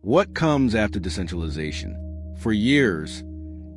What comes after decentralization? For years,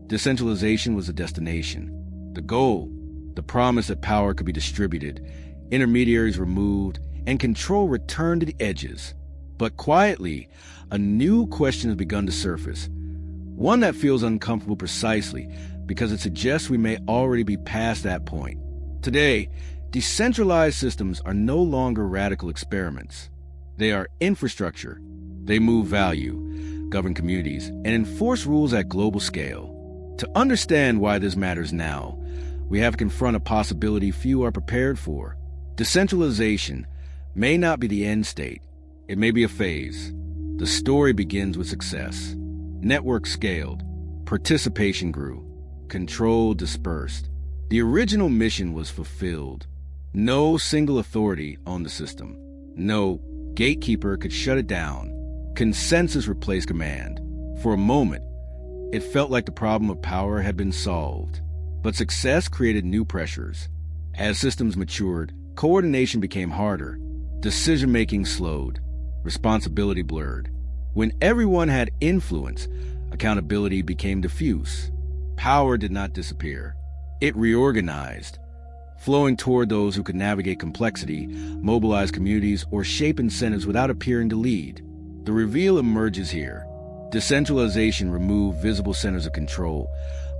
decentralization was a destination. The goal, the promise that power could be distributed, intermediaries removed, and control returned to the edges. But quietly, a new question has begun to surface. One that feels uncomfortable precisely because it suggests we may already be past that point. Today, decentralized systems are no longer radical experiments. They are infrastructure. They move value, govern communities, and enforce rules at global scale. To understand why this matters now, we have to confront a possibility few are prepared for. Decentralization may not be the end state. It may be a phase. The story begins with success. Networks scaled, participation grew, control dispersed. The original mission was fulfilled. No single authority owned the system. No gatekeeper could shut it down. Consensus replaced command. For a moment, it felt like the problem of power had been solved. But success created new pressures. As systems matured, coordination became harder. Decision-making slowed. Responsibility blurred. When everyone had influence, accountability became diffuse. Power did not disappear. It reorganized, flowing toward those who could navigate complexity, mobilize communities, or shape incentives without appearing to lead. The reveal emerges here. Decentralization removed visible centers of control,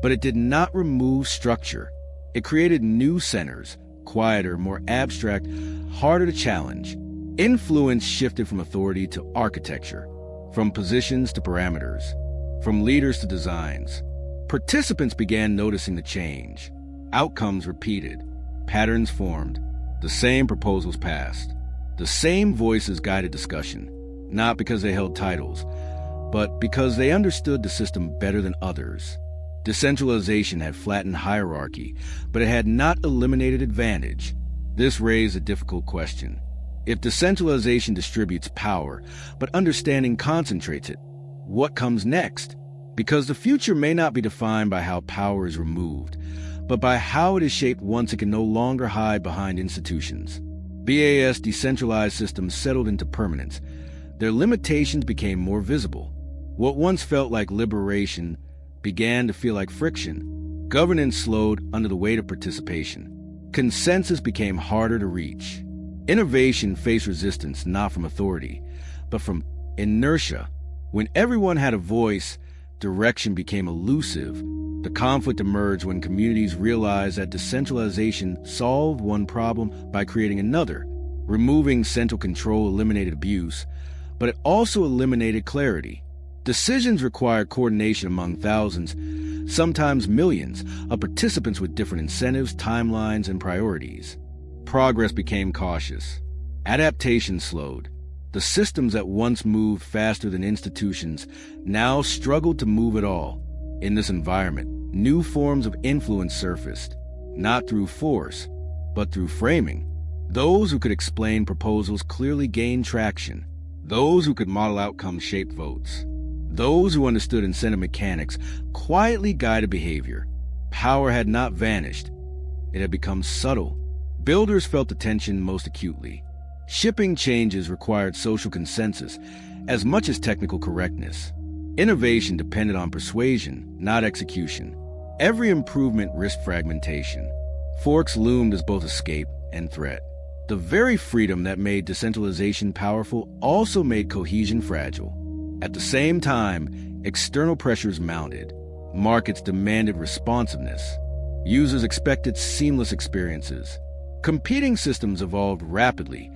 but it did not remove structure. It created new centers, quieter, more abstract, harder to challenge. Influence shifted from authority to architecture, from positions to parameters, from leaders to designs. Participants began noticing the change. Outcomes repeated. Patterns formed. The same proposals passed. The same voices guided discussion, not because they held titles, but because they understood the system better than others. Decentralization had flattened hierarchy, but it had not eliminated advantage. This raised a difficult question. If decentralization distributes power, but understanding concentrates it, what comes next? Because the future may not be defined by how power is removed, but by how it is shaped once it can no longer hide behind institutions. BAS decentralized systems settled into permanence. Their limitations became more visible. What once felt like liberation began to feel like friction. Governance slowed under the weight of participation. Consensus became harder to reach. Innovation faced resistance not from authority, but from inertia. When everyone had a voice, direction became elusive. The conflict emerged when communities realized that decentralization solved one problem by creating another. Removing central control eliminated abuse, but it also eliminated clarity. Decisions required coordination among thousands, sometimes millions, of participants with different incentives, timelines, and priorities. Progress became cautious. Adaptation slowed. The systems that once moved faster than institutions now struggled to move at all. In this environment, new forms of influence surfaced, not through force, but through framing. Those who could explain proposals clearly gained traction. Those who could model outcomes shaped votes. Those who understood incentive mechanics quietly guided behavior. Power had not vanished. It had become subtle. Builders felt the tension most acutely. Shipping changes required social consensus as much as technical correctness. Innovation depended on persuasion, not execution. Every improvement risked fragmentation. Forks loomed as both escape and threat. The very freedom that made decentralization powerful also made cohesion fragile. At the same time, external pressures mounted. Markets demanded responsiveness. Users expected seamless experiences. Competing systems evolved rapidly,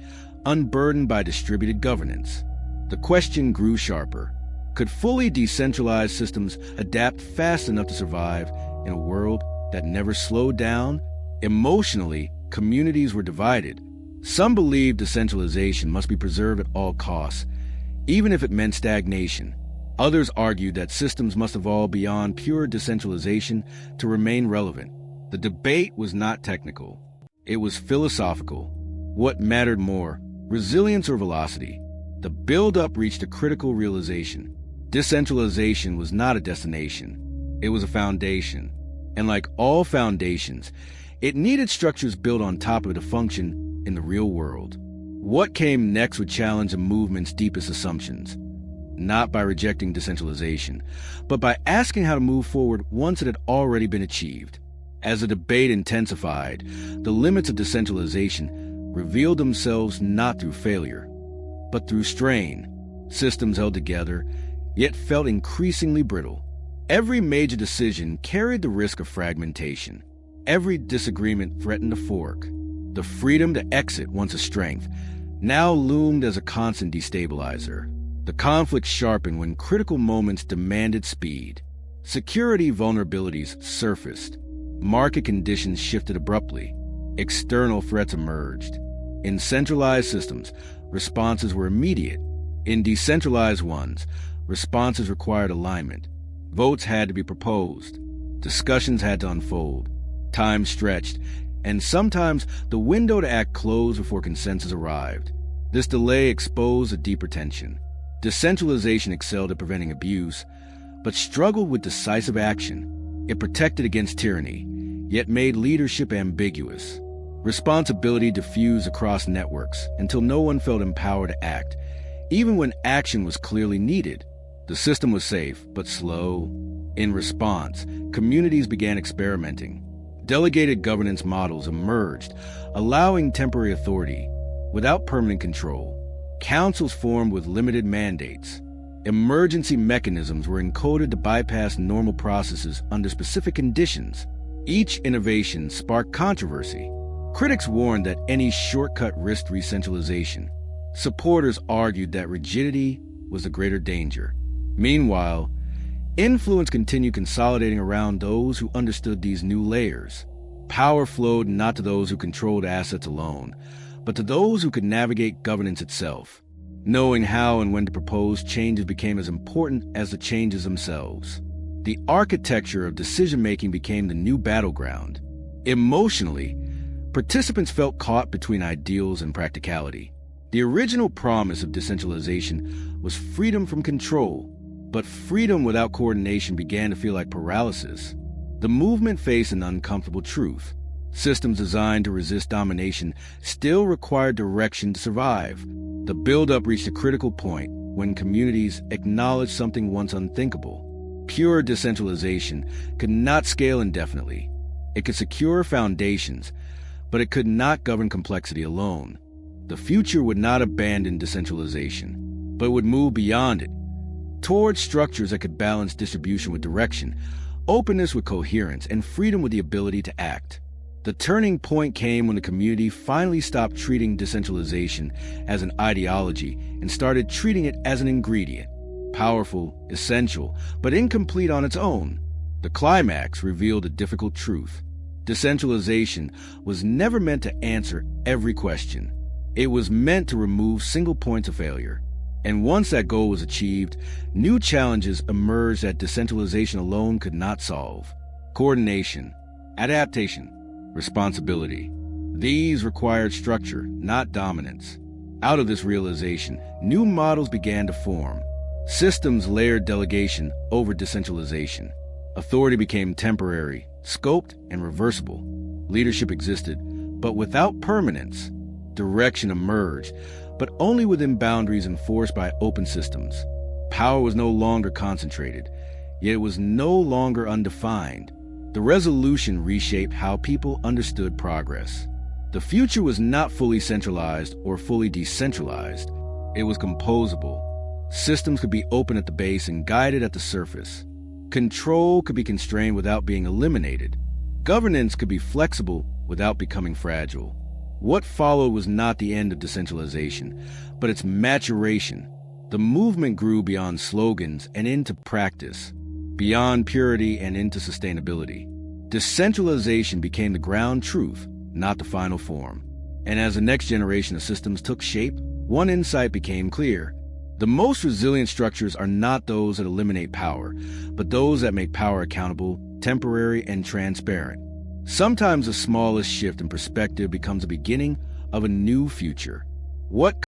unburdened by distributed governance. The question grew sharper. Could fully decentralized systems adapt fast enough to survive in a world that never slowed down? Emotionally, communities were divided. Some believed decentralization must be preserved at all costs, even if it meant stagnation. Others argued that systems must evolve beyond pure decentralization to remain relevant. The debate was not technical. It was philosophical. What mattered more, resilience or velocity? The build-up reached a critical realization. Decentralization was not a destination. It was a foundation. And like all foundations, it needed structures built on top of it to function in the real world. What came next would challenge a movement's deepest assumptions. not by rejecting decentralization, but by asking how to move forward once it had already been achieved. As the debate intensified, the limits of decentralization revealed themselves not through failure, but through strain. Systems held together, yet felt increasingly brittle. Every major decision carried the risk of fragmentation. Every disagreement threatened a fork. The freedom to exit, once a strength, now loomed as a constant destabilizer. The conflict sharpened when critical moments demanded speed. Security vulnerabilities surfaced. Market conditions shifted abruptly. External threats emerged. In centralized systems, responses were immediate. In decentralized ones, responses required alignment. Votes had to be proposed. Discussions had to unfold. Time stretched, and sometimes the window to act closed before consensus arrived. This delay exposed a deeper tension. Decentralization excelled at preventing abuse, but struggled with decisive action. It protected against tyranny, yet made leadership ambiguous. Responsibility diffused across networks until no one felt empowered to act, even when action was clearly needed. The system was safe, but slow. In response, communities began experimenting. Delegated governance models emerged, allowing temporary authority without permanent control. Councils formed with limited mandates. Emergency mechanisms were encoded to bypass normal processes under specific conditions. Each innovation sparked controversy. Critics warned that any shortcut risked re-centralization. Supporters argued that rigidity was the greater danger. Meanwhile, influence continued consolidating around those who understood these new layers. Power flowed not to those who controlled assets alone, but to those who could navigate governance itself. Knowing how and when to propose changes became as important as the changes themselves. The architecture of decision-making became the new battleground. Emotionally, participants felt caught between ideals and practicality. The original promise of decentralization was freedom from control, but freedom without coordination began to feel like paralysis. The movement faced an uncomfortable truth. Systems designed to resist domination still required direction to survive. The buildup reached a critical point when communities acknowledged something once unthinkable. Pure decentralization could not scale indefinitely. It could secure foundations, but it could not govern complexity alone. The future would not abandon decentralization, but would move beyond it, towards structures that could balance distribution with direction, openness with coherence, and freedom with the ability to act. The turning point came when the community finally stopped treating decentralization as an ideology and started treating it as an ingredient. Powerful, essential, but incomplete on its own. The climax revealed a difficult truth. Decentralization was never meant to answer every question. It was meant to remove single points of failure. And once that goal was achieved, new challenges emerged that decentralization alone could not solve. Coordination, adaptation, responsibility. These required structure, not dominance. Out of this realization, new models began to form. Systems layered delegation over decentralization. Authority became temporary, scoped, and reversible. Leadership existed, but without permanence. Direction emerged, but only within boundaries enforced by open systems. Power was no longer concentrated, yet it was no longer undefined. The resolution reshaped how people understood progress. The future was not fully centralized or fully decentralized. It was composable. Systems could be open at the base and guided at the surface. Control could be constrained without being eliminated. Governance could be flexible without becoming fragile. What followed was not the end of decentralization, but its maturation. The movement grew beyond slogans and into practice, beyond purity and into sustainability. Decentralization became the ground truth, not the final form. And as the next generation of systems took shape, one insight became clear. The most resilient structures are not those that eliminate power, but those that make power accountable, temporary, and transparent. Sometimes the smallest shift in perspective becomes the beginning of a new future. What